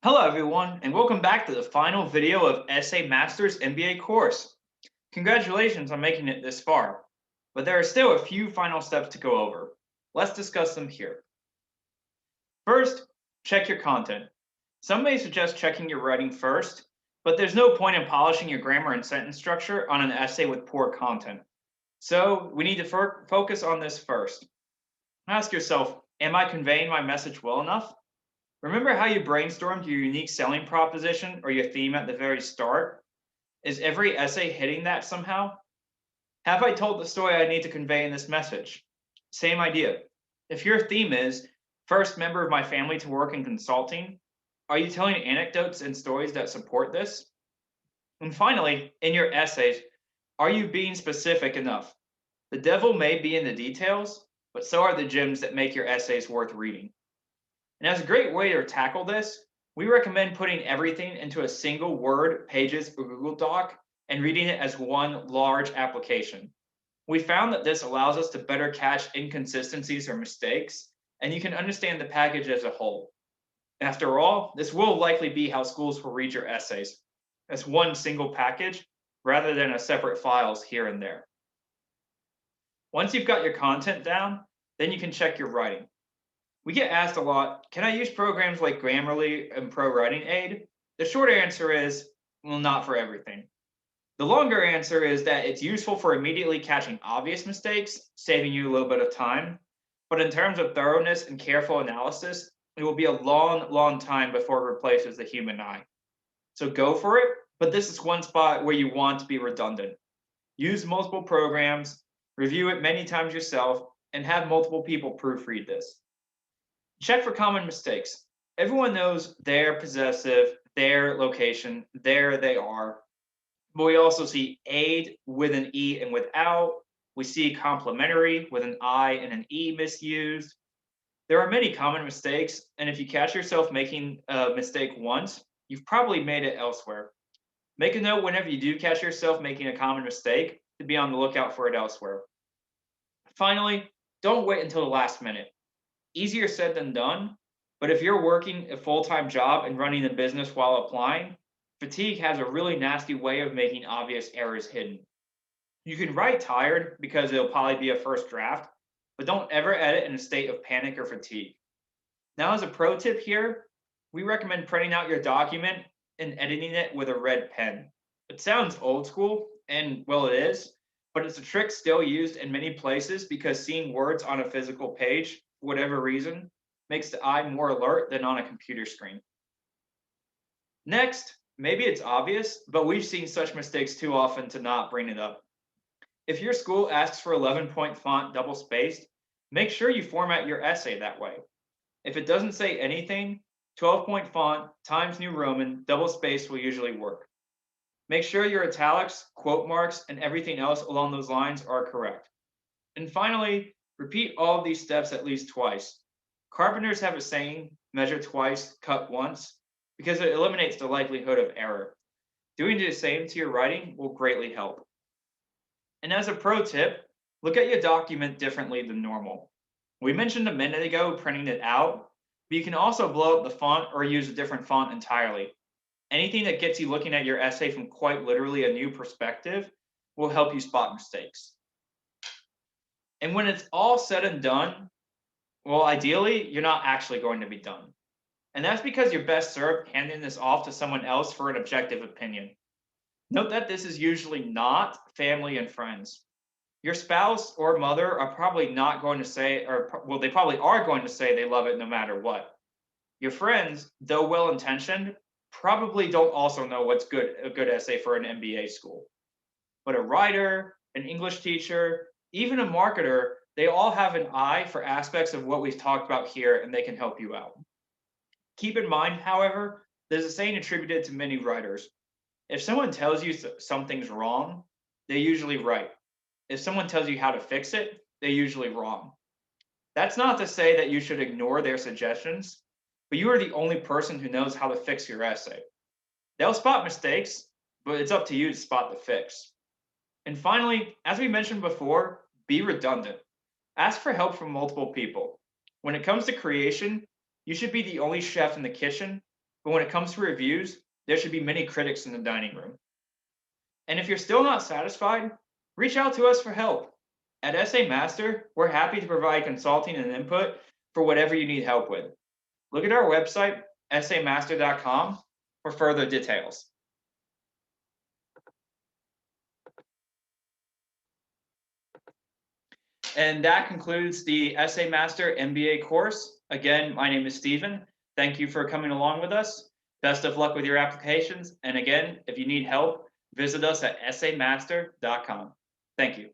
Hello everyone, and welcome back to the final video of Essay Masters MBA course. Congratulations on making it this far, but there are still a few final steps to go over. Let's discuss them here. First, check your content. Some may suggest checking your writing first, but there's no point in polishing your grammar and sentence structure on an essay with poor content. So we need to focus on this first. Ask yourself, am I conveying my message well enough? Remember how you brainstormed your unique selling proposition or your theme at the very start? Is every essay hitting that somehow? Have I told the story I need to convey in this message? Same idea. If your theme is first member of my family to work in consulting, are you telling anecdotes and stories that support this? And finally, in your essays, are you being specific enough? The devil may be in the details, but so are the gems that make your essays worth reading. And as a great way to tackle this, we recommend putting everything into a single Word, Pages, or Google Doc and reading it as one large application. We found that this allows us to better catch inconsistencies or mistakes, and you can understand the package as a whole. After all, this will likely be how schools will read your essays, as one single package rather than as separate files here and there. Once you've got your content down, then you can check your writing. We get asked a lot, can I use programs like Grammarly and Pro Writing Aid? The short answer is, well, not for everything. The longer answer is that it's useful for immediately catching obvious mistakes, saving you a little bit of time. But in terms of thoroughness and careful analysis, it will be a long, long time before it replaces the human eye. So go for it, but this is one spot where you want to be redundant. Use multiple programs, review it many times yourself, and have multiple people proofread this. Check for common mistakes. Everyone knows they're possessive, their location, there they are. But we also see aid with an E and without. We see complementary with an I and an E misused. There are many common mistakes, and if you catch yourself making a mistake once, you've probably made it elsewhere. Make a note whenever you do catch yourself making a common mistake to be on the lookout for it elsewhere. Finally, don't wait until the last minute. Easier said than done, but if you're working a full-time job and running a business while applying, fatigue has a really nasty way of making obvious errors hidden. You can write tired because it'll probably be a first draft, but don't ever edit in a state of panic or fatigue. Now, as a pro tip here, we recommend printing out your document and editing it with a red pen. It sounds old school, and well, it is, but it's a trick still used in many places because seeing words on a physical page, for whatever reason, makes the eye more alert than on a computer screen. Next, maybe it's obvious, but we've seen such mistakes too often to not bring it up. If your school asks for 11-point font double spaced, make sure you format your essay that way. If it doesn't say anything, 12-point font, Times New Roman, double spaced will usually work. Make sure your italics, quote marks, and everything else along those lines are correct. And finally, repeat all of these steps at least twice. Carpenters have a saying, measure twice, cut once, because it eliminates the likelihood of error. Doing the same to your writing will greatly help. And as a pro tip, look at your document differently than normal. We mentioned a minute ago printing it out, but you can also blow up the font or use a different font entirely. Anything that gets you looking at your essay from quite literally a new perspective will help you spot mistakes. And when it's all said and done, well, ideally, you're not actually going to be done. And that's because you're best served handing this off to someone else for an objective opinion. Note that this is usually not family and friends. Your spouse or mother are probably not going to say, or well, they probably are going to say they love it no matter what. Your friends, though well-intentioned, probably don't also know what's a good essay for an MBA school. But a writer, an English teacher, even a marketer, they all have an eye for aspects of what we've talked about here, and they can help you out. Keep in mind, however, there's a saying attributed to many writers. If someone tells you something's wrong, they're usually right. If someone tells you how to fix it, they're usually wrong. That's not to say that you should ignore their suggestions, but you are the only person who knows how to fix your essay. They'll spot mistakes, but it's up to you to spot the fix. And finally, as we mentioned before, be redundant. Ask for help from multiple people. When it comes to creation, you should be the only chef in the kitchen, but when it comes to reviews, there should be many critics in the dining room. And if you're still not satisfied, reach out to us for help. At SA Master, we're happy to provide consulting and input for whatever you need help with. Look at our website, samaster.com, for further details. And that concludes the SA Master MBA course. Again, my name is Stephen. Thank you for coming along with us. Best of luck with your applications. And again, if you need help, visit us at samaster.com. Thank you.